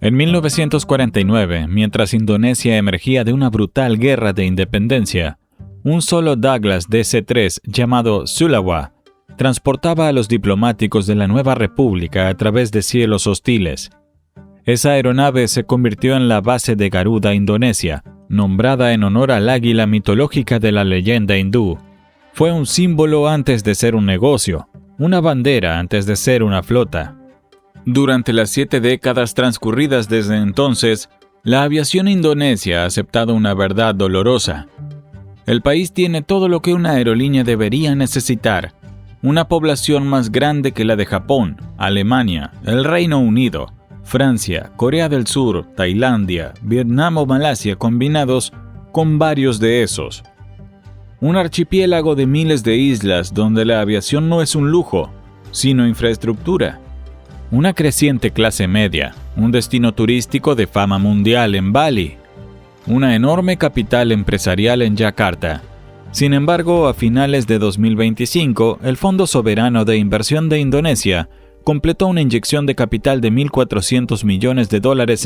En 1949, mientras Indonesia emergía de una brutal guerra de independencia, un solo Douglas DC-3 llamado Sulawa transportaba a los diplomáticos de la nueva república a través de cielos hostiles. Esa aeronave se convirtió en la base de Garuda, Indonesia, nombrada en honor al águila mitológica de la leyenda hindú. Fue un símbolo antes de ser un negocio, una bandera antes de ser una flota. Durante las 7 décadas transcurridas desde entonces, la aviación indonesia ha aceptado una verdad dolorosa. El país tiene todo lo que una aerolínea debería necesitar: una población más grande que la de Japón, Alemania, el Reino Unido, Francia, Corea del Sur, Tailandia, Vietnam o Malasia combinados con varios de esos. Un archipiélago de miles de islas donde la aviación no es un lujo, sino infraestructura. Una creciente clase media, un destino turístico de fama mundial en Bali, una enorme capital empresarial en Yakarta. Sin embargo, a finales de 2025, el Fondo Soberano de Inversión de Indonesia completó una inyección de capital de $1.400 millones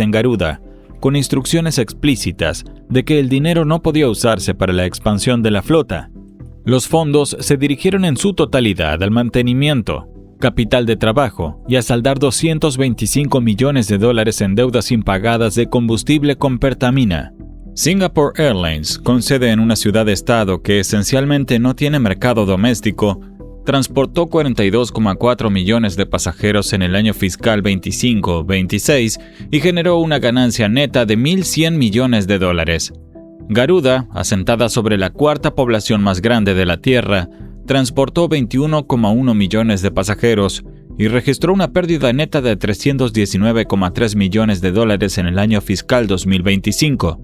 en Garuda, con instrucciones explícitas de que el dinero no podía usarse para la expansión de la flota. Los fondos se dirigieron en su totalidad al mantenimiento, capital de trabajo y a saldar $225 millones en deudas impagadas de combustible con Pertamina. Singapore Airlines, con sede en una ciudad-estado que esencialmente no tiene mercado doméstico, transportó 42,4 millones de pasajeros en el año fiscal 25-26 y generó una ganancia neta de $1.100 millones. Garuda, asentada sobre la cuarta población más grande de la Tierra, transportó 21,1 millones de pasajeros y registró una pérdida neta de $319,3 millones en el año fiscal 2025.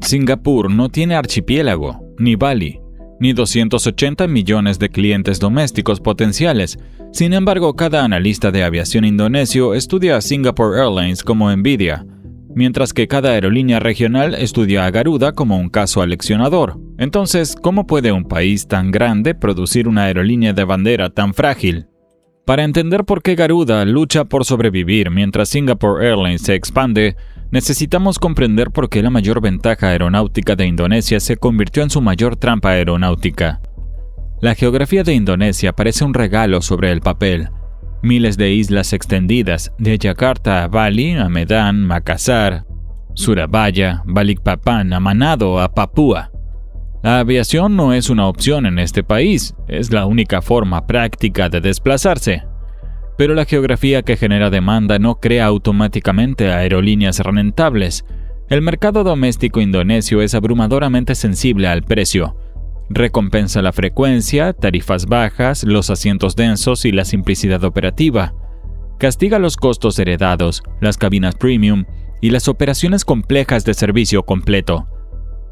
Singapur no tiene archipiélago, ni Bali, ni 280 millones de clientes domésticos potenciales. Sin embargo, cada analista de aviación indonesio estudia a Singapore Airlines como envidia, mientras que cada aerolínea regional estudia a Garuda como un caso aleccionador. Entonces, ¿cómo puede un país tan grande producir una aerolínea de bandera tan frágil? Para entender por qué Garuda lucha por sobrevivir mientras Singapore Airlines se expande, necesitamos comprender por qué la mayor ventaja aeronáutica de Indonesia se convirtió en su mayor trampa aeronáutica. La geografía de Indonesia parece un regalo sobre el papel. Miles de islas extendidas, de Yakarta a Bali, a Medan, Makassar, Surabaya, Balikpapan, a Manado, a Papúa. La aviación no es una opción en este país, es la única forma práctica de desplazarse. Pero la geografía que genera demanda no crea automáticamente aerolíneas rentables. El mercado doméstico indonesio es abrumadoramente sensible al precio. Recompensa la frecuencia, tarifas bajas, los asientos densos y la simplicidad operativa. Castiga los costos heredados, las cabinas premium y las operaciones complejas de servicio completo.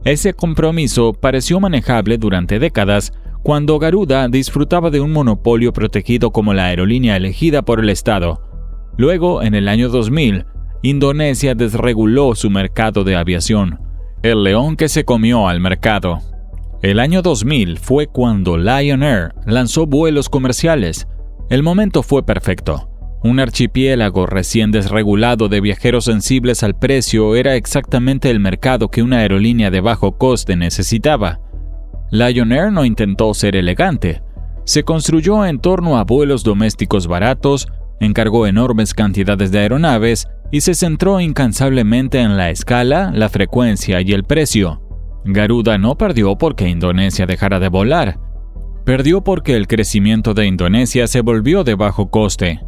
Ese compromiso pareció manejable durante décadas cuando Garuda disfrutaba de un monopolio protegido como la aerolínea elegida por el Estado. Luego, en el año 2000, Indonesia desreguló su mercado de aviación, el león que se comió al mercado. El año 2000 fue cuando Lion Air lanzó vuelos comerciales. El momento fue perfecto. Un archipiélago recién desregulado de viajeros sensibles al precio era exactamente el mercado que una aerolínea de bajo coste necesitaba. Lion Air no intentó ser elegante. Se construyó en torno a vuelos domésticos baratos, encargó enormes cantidades de aeronaves y se centró incansablemente en la escala, la frecuencia y el precio. Garuda no perdió porque Indonesia dejara de volar. Perdió porque el crecimiento de Indonesia se volvió de bajo coste.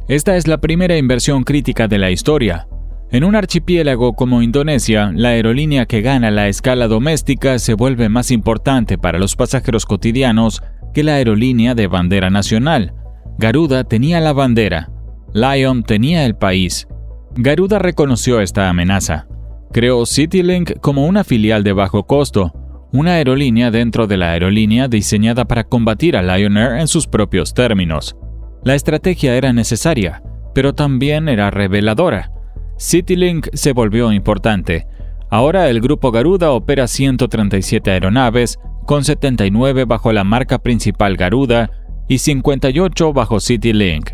Esta es la primera inversión crítica de la historia. En un archipiélago como Indonesia, la aerolínea que gana la escala doméstica se vuelve más importante para los pasajeros cotidianos que la aerolínea de bandera nacional. Garuda tenía la bandera. Lion tenía el país. Garuda reconoció esta amenaza. Creó CityLink como una filial de bajo costo, una aerolínea dentro de la aerolínea diseñada para combatir a Lion Air en sus propios términos. La estrategia era necesaria, pero también era reveladora. CityLink se volvió importante. Ahora el grupo Garuda opera 137 aeronaves, con 79 bajo la marca principal Garuda y 58 bajo CityLink.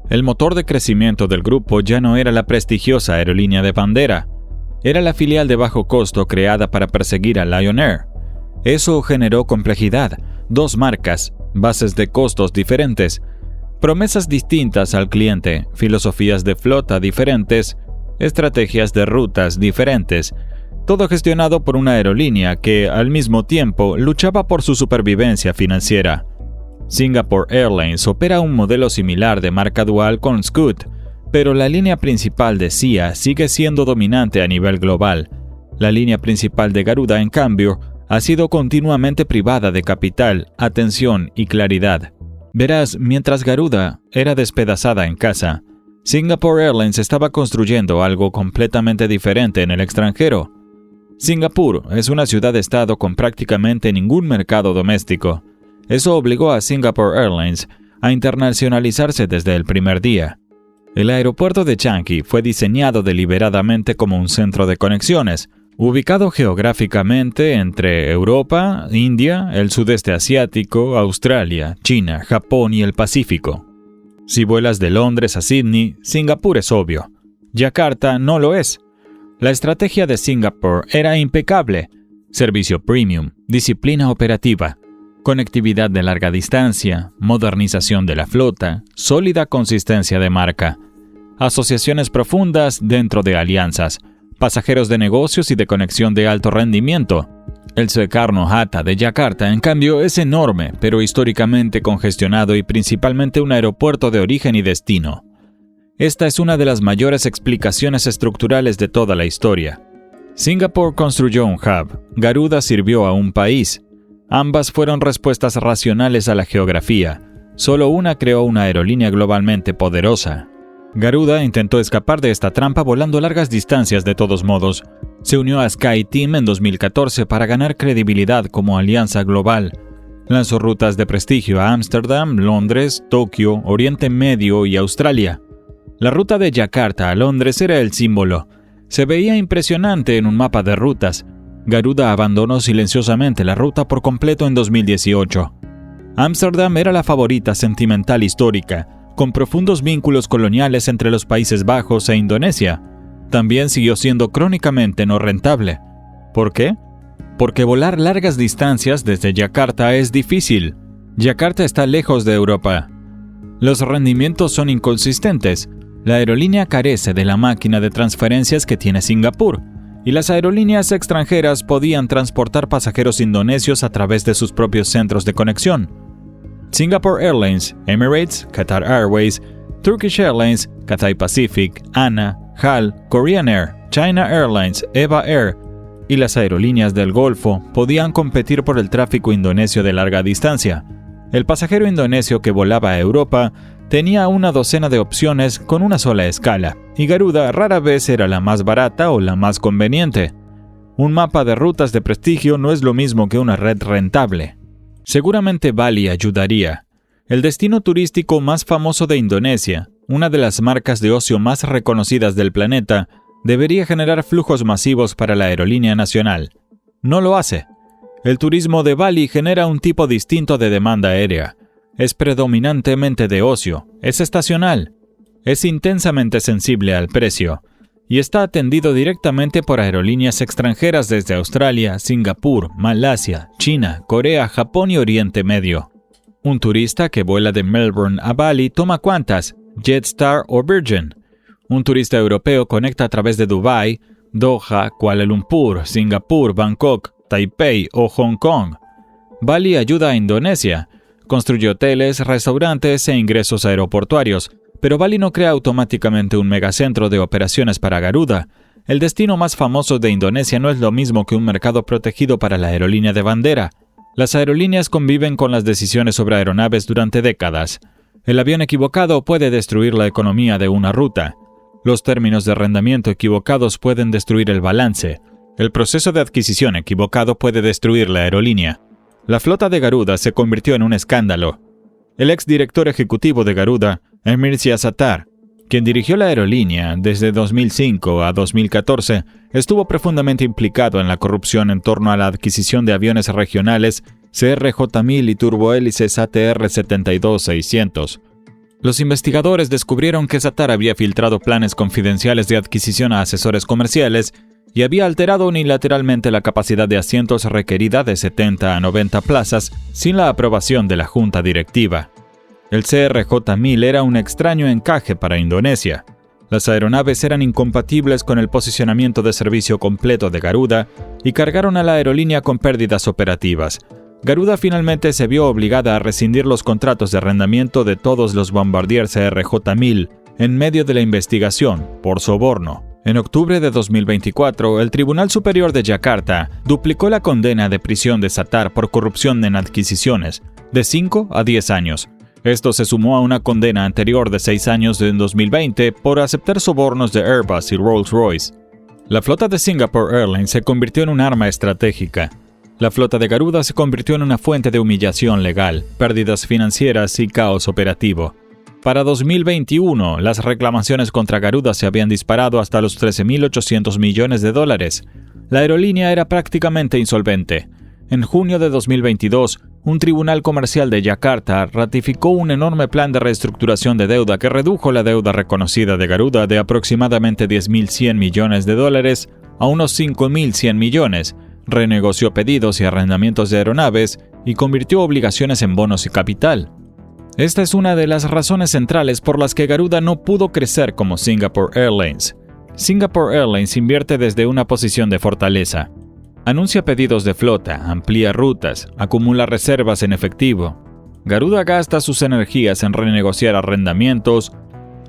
El motor de crecimiento del grupo ya no era la prestigiosa aerolínea de bandera, era la filial de bajo costo creada para perseguir a Lion Air. Eso generó complejidad, 2 marcas, bases de costos diferentes, promesas distintas al cliente, filosofías de flota diferentes, estrategias de rutas diferentes, todo gestionado por una aerolínea que, al mismo tiempo, luchaba por su supervivencia financiera. Singapore Airlines opera un modelo similar de marca dual con Scoot, pero la línea principal de SIA sigue siendo dominante a nivel global. La línea principal de Garuda, en cambio, ha sido continuamente privada de capital, atención y claridad. Verás, mientras Garuda era despedazada en casa, Singapore Airlines estaba construyendo algo completamente diferente en el extranjero. Singapur es una ciudad-estado con prácticamente ningún mercado doméstico. Eso obligó a Singapore Airlines a internacionalizarse desde el primer día. El aeropuerto de Changi fue diseñado deliberadamente como un centro de conexiones, ubicado geográficamente entre Europa, India, el sudeste asiático, Australia, China, Japón y el Pacífico. Si vuelas de Londres a Sydney, Singapur es obvio. Yakarta no lo es. La estrategia de Singapur era impecable: servicio premium, disciplina operativa, conectividad de larga distancia, modernización de la flota, sólida consistencia de marca, asociaciones profundas dentro de alianzas, pasajeros de negocios y de conexión de alto rendimiento. El Soekarno-Hatta de Yakarta, en cambio, es enorme, pero históricamente congestionado y principalmente un aeropuerto de origen y destino. Esta es una de las mayores explicaciones estructurales de toda la historia. Singapur construyó un hub, Garuda sirvió a un país. Ambas fueron respuestas racionales a la geografía. Solo una creó una aerolínea globalmente poderosa. Garuda intentó escapar de esta trampa volando largas distancias de todos modos. Se unió a SkyTeam en 2014 para ganar credibilidad como alianza global. Lanzó rutas de prestigio a Ámsterdam, Londres, Tokio, Oriente Medio y Australia. La ruta de Yakarta a Londres era el símbolo. Se veía impresionante en un mapa de rutas. Garuda abandonó silenciosamente la ruta por completo en 2018. Ámsterdam era la favorita sentimental histórica, con profundos vínculos coloniales entre los Países Bajos e Indonesia. También siguió siendo crónicamente no rentable. ¿Por qué? Porque volar largas distancias desde Yakarta es difícil. Yakarta está lejos de Europa. Los rendimientos son inconsistentes. La aerolínea carece de la máquina de transferencias que tiene Singapur, y las aerolíneas extranjeras podían transportar pasajeros indonesios a través de sus propios centros de conexión. Singapore Airlines, Emirates, Qatar Airways, Turkish Airlines, Cathay Pacific, ANA, HAL, Korean Air, China Airlines, EVA Air y las aerolíneas del Golfo podían competir por el tráfico indonesio de larga distancia. El pasajero indonesio que volaba a Europa tenía una docena de opciones con una sola escala, y Garuda rara vez era la más barata o la más conveniente. Un mapa de rutas de prestigio no es lo mismo que una red rentable. Seguramente Bali ayudaría. El destino turístico más famoso de Indonesia, una de las marcas de ocio más reconocidas del planeta, debería generar flujos masivos para la aerolínea nacional. No lo hace. El turismo de Bali genera un tipo distinto de demanda aérea. Es predominantemente de ocio, es estacional, es intensamente sensible al precio y está atendido directamente por aerolíneas extranjeras desde Australia, Singapur, Malasia, China, Corea, Japón y Oriente Medio. Un turista que vuela de Melbourne a Bali toma Qantas, Jetstar o Virgin. Un turista europeo conecta a través de Dubái, Doha, Kuala Lumpur, Singapur, Bangkok, Taipei o Hong Kong. Bali ayuda a Indonesia. Construye hoteles, restaurantes e ingresos aeroportuarios, pero Bali no crea automáticamente un megacentro de operaciones para Garuda. El destino más famoso de Indonesia no es lo mismo que un mercado protegido para la aerolínea de bandera. Las aerolíneas conviven con las decisiones sobre aeronaves durante décadas. El avión equivocado puede destruir la economía de una ruta. Los términos de arrendamiento equivocados pueden destruir el balance. El proceso de adquisición equivocado puede destruir la aerolínea. La flota de Garuda se convirtió en un escándalo. El exdirector ejecutivo de Garuda, Emir Syahsatar, quien dirigió la aerolínea desde 2005 a 2014, estuvo profundamente implicado en la corrupción en torno a la adquisición de aviones regionales CRJ-1000 y turbohélices ATR-72-600. Los investigadores descubrieron que Zatar había filtrado planes confidenciales de adquisición a asesores comerciales y había alterado unilateralmente la capacidad de asientos requerida de 70 a 90 plazas sin la aprobación de la junta directiva. El CRJ-1000 era un extraño encaje para Indonesia. Las aeronaves eran incompatibles con el posicionamiento de servicio completo de Garuda y cargaron a la aerolínea con pérdidas operativas. Garuda finalmente se vio obligada a rescindir los contratos de arrendamiento de todos los Bombardier CRJ-1000 en medio de la investigación por soborno. En octubre de 2024, el Tribunal Superior de Yakarta duplicó la condena de prisión de Zatar por corrupción en adquisiciones, de 5 a 10 años. Esto se sumó a una condena anterior de 6 años en 2020 por aceptar sobornos de Airbus y Rolls-Royce. La flota de Singapore Airlines se convirtió en un arma estratégica. La flota de Garuda se convirtió en una fuente de humillación legal, pérdidas financieras y caos operativo. Para 2021, las reclamaciones contra Garuda se habían disparado hasta los $13.800 millones. La aerolínea era prácticamente insolvente. En junio de 2022, un tribunal comercial de Yakarta ratificó un enorme plan de reestructuración de deuda que redujo la deuda reconocida de Garuda de aproximadamente $10.100 millones a unos $5.100 millones, renegoció pedidos y arrendamientos de aeronaves y convirtió obligaciones en bonos y capital. Esta es una de las razones centrales por las que Garuda no pudo crecer como Singapore Airlines. Singapore Airlines invierte desde una posición de fortaleza. Anuncia pedidos de flota, amplía rutas, acumula reservas en efectivo. Garuda gasta sus energías en renegociar arrendamientos,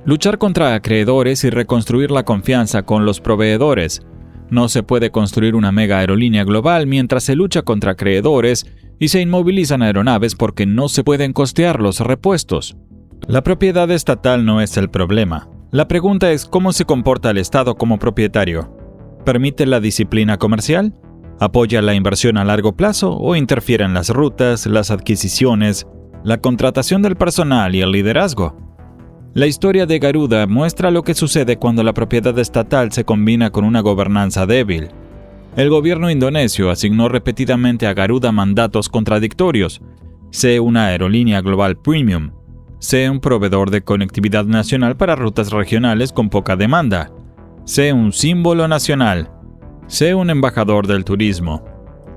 luchar contra acreedores y reconstruir la confianza con los proveedores. No se puede construir una mega aerolínea global mientras se lucha contra acreedores y se inmovilizan aeronaves porque no se pueden costear los repuestos. La propiedad estatal no es el problema. La pregunta es cómo se comporta el Estado como propietario. ¿Permite la disciplina comercial? ¿Apoya la inversión a largo plazo o interfiere en las rutas, las adquisiciones, la contratación del personal y el liderazgo? La historia de Garuda muestra lo que sucede cuando la propiedad estatal se combina con una gobernanza débil. El gobierno indonesio asignó repetidamente a Garuda mandatos contradictorios. Sé una aerolínea global premium. Sé un proveedor de conectividad nacional para rutas regionales con poca demanda. Sé un símbolo nacional. Sé un embajador del turismo.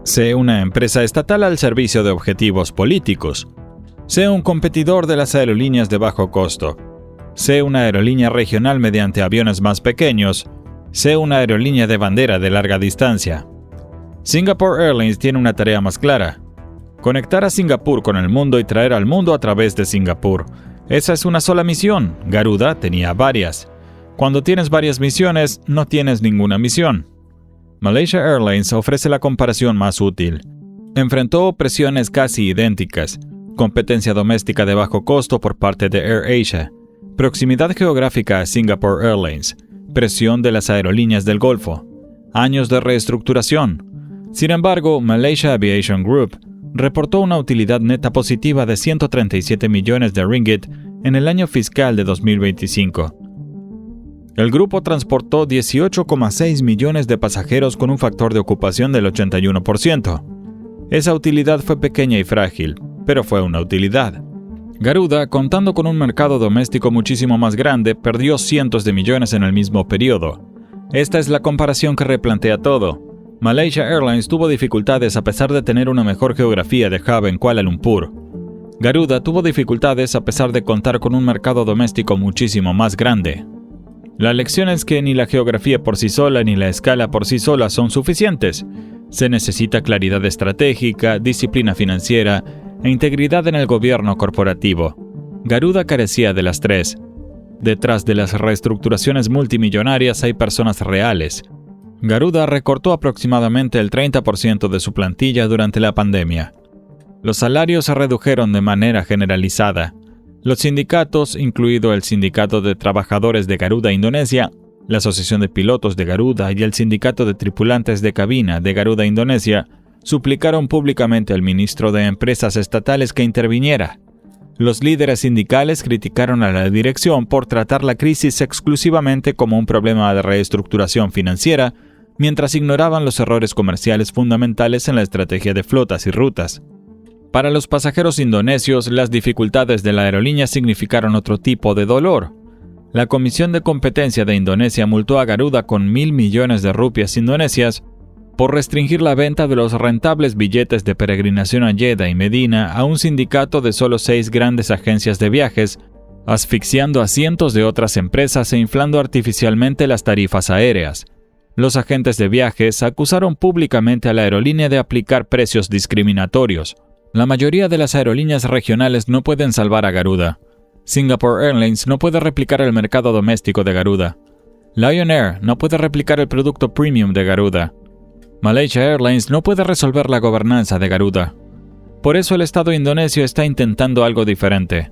Sé una empresa estatal al servicio de objetivos políticos. Sé un competidor de las aerolíneas de bajo costo. Sé una aerolínea regional mediante aviones más pequeños. Sé una aerolínea de bandera de larga distancia. Singapore Airlines tiene una tarea más clara: conectar a Singapur con el mundo y traer al mundo a través de Singapur. Esa es una sola misión. Garuda tenía varias. Cuando tienes varias misiones, no tienes ninguna misión. Malaysia Airlines ofrece la comparación más útil. Enfrentó presiones casi idénticas: competencia doméstica de bajo costo por parte de AirAsia, proximidad geográfica a Singapore Airlines, presión de las aerolíneas del Golfo, años de reestructuración. Sin embargo, Malaysia Aviation Group reportó una utilidad neta positiva de 137 millones de ringgit en el año fiscal de 2025. El grupo transportó 18,6 millones de pasajeros con un factor de ocupación del 81%. Esa utilidad fue pequeña y frágil, pero fue una utilidad. Garuda, contando con un mercado doméstico muchísimo más grande, perdió cientos de millones en el mismo periodo. Esta es la comparación que replantea todo. Malaysia Airlines tuvo dificultades a pesar de tener una mejor geografía de hub en Kuala Lumpur. Garuda tuvo dificultades a pesar de contar con un mercado doméstico muchísimo más grande. La lección es que ni la geografía por sí sola ni la escala por sí sola son suficientes. Se necesita claridad estratégica, disciplina financiera e integridad en el gobierno corporativo. Garuda carecía de las tres. Detrás de las reestructuraciones multimillonarias hay personas reales. Garuda recortó aproximadamente el 30% de su plantilla durante la pandemia. Los salarios se redujeron de manera generalizada. Los sindicatos, incluido el Sindicato de Trabajadores de Garuda Indonesia, la Asociación de Pilotos de Garuda y el Sindicato de Tripulantes de Cabina de Garuda Indonesia, suplicaron públicamente al ministro de Empresas Estatales que interviniera. Los líderes sindicales criticaron a la dirección por tratar la crisis exclusivamente como un problema de reestructuración financiera, mientras ignoraban los errores comerciales fundamentales en la estrategia de flotas y rutas. Para los pasajeros indonesios, las dificultades de la aerolínea significaron otro tipo de dolor. La Comisión de Competencia de Indonesia multó a Garuda con 1.000 millones de rupias indonesias por restringir la venta de los rentables billetes de peregrinación a Jeddah y Medina a un sindicato de solo 6 grandes agencias de viajes, asfixiando a cientos de otras empresas e inflando artificialmente las tarifas aéreas. Los agentes de viajes acusaron públicamente a la aerolínea de aplicar precios discriminatorios. La mayoría de las aerolíneas regionales no pueden salvar a Garuda. Singapore Airlines no puede replicar el mercado doméstico de Garuda. Lion Air no puede replicar el producto premium de Garuda. Malaysia Airlines no puede resolver la gobernanza de Garuda. Por eso el Estado indonesio está intentando algo diferente.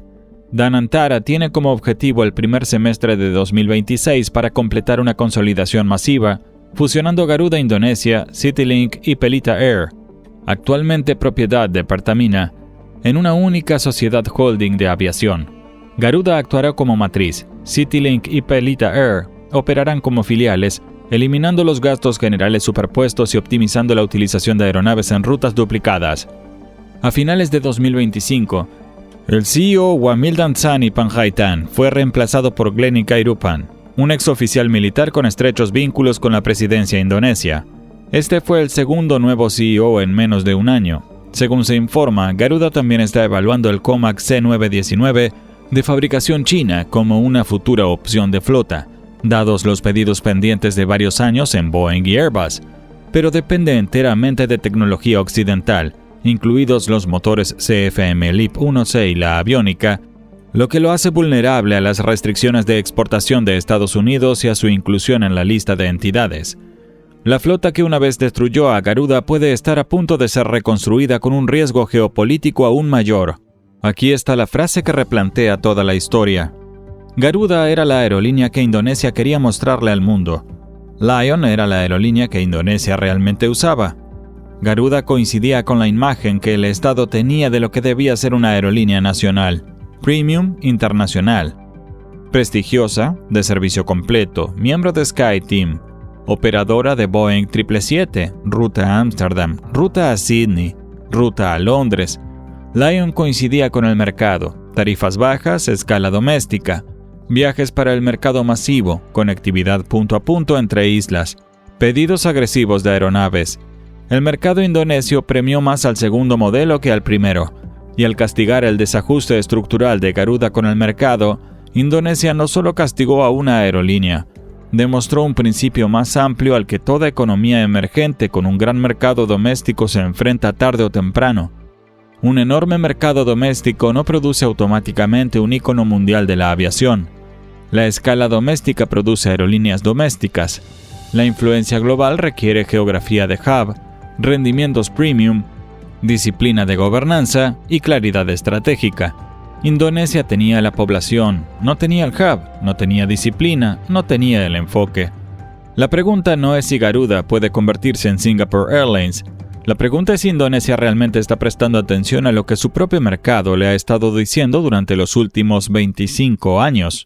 Danantara tiene como objetivo el primer semestre de 2026 para completar una consolidación masiva, fusionando Garuda Indonesia, Citylink y Pelita Air, actualmente propiedad de Pertamina, en una única sociedad holding de aviación. Garuda actuará como matriz, Citylink y Pelita Air operarán como filiales, eliminando los gastos generales superpuestos y optimizando la utilización de aeronaves en rutas duplicadas. A finales de 2025, el CEO Wamildan Sani Panjaitan fue reemplazado por Glenn Kairupan, un exoficial militar con estrechos vínculos con la presidencia indonesia. Este fue el segundo nuevo CEO en menos de un año. Según se informa, Garuda también está evaluando el Comac C919 de fabricación china como una futura opción de flota, dados los pedidos pendientes de varios años en Boeing y Airbus, pero depende enteramente de tecnología occidental, incluidos los motores CFM LEAP 1C y la aviónica, lo que lo hace vulnerable a las restricciones de exportación de Estados Unidos y a su inclusión en la lista de entidades. La flota que una vez destruyó a Garuda puede estar a punto de ser reconstruida con un riesgo geopolítico aún mayor. Aquí está la frase que replantea toda la historia. Garuda era la aerolínea que Indonesia quería mostrarle al mundo. Lion era la aerolínea que Indonesia realmente usaba. Garuda coincidía con la imagen que el Estado tenía de lo que debía ser una aerolínea nacional, premium internacional, prestigiosa, de servicio completo, miembro de SkyTeam, operadora de Boeing 777, ruta a Ámsterdam, ruta a Sydney, ruta a Londres. Lion coincidía con el mercado, tarifas bajas, escala doméstica, viajes para el mercado masivo, conectividad punto a punto entre islas, pedidos agresivos de aeronaves. El mercado indonesio premió más al segundo modelo que al primero, y al castigar el desajuste estructural de Garuda con el mercado, Indonesia no solo castigó a una aerolínea, demostró un principio más amplio al que toda economía emergente con un gran mercado doméstico se enfrenta tarde o temprano. Un enorme mercado doméstico no produce automáticamente un ícono mundial de la aviación. La escala doméstica produce aerolíneas domésticas. La influencia global requiere geografía de hub, rendimientos premium, disciplina de gobernanza y claridad estratégica. Indonesia tenía la población, no tenía el hub, no tenía disciplina, no tenía el enfoque. La pregunta no es si Garuda puede convertirse en Singapore Airlines. La pregunta es si Indonesia realmente está prestando atención a lo que su propio mercado le ha estado diciendo durante los últimos 25 años.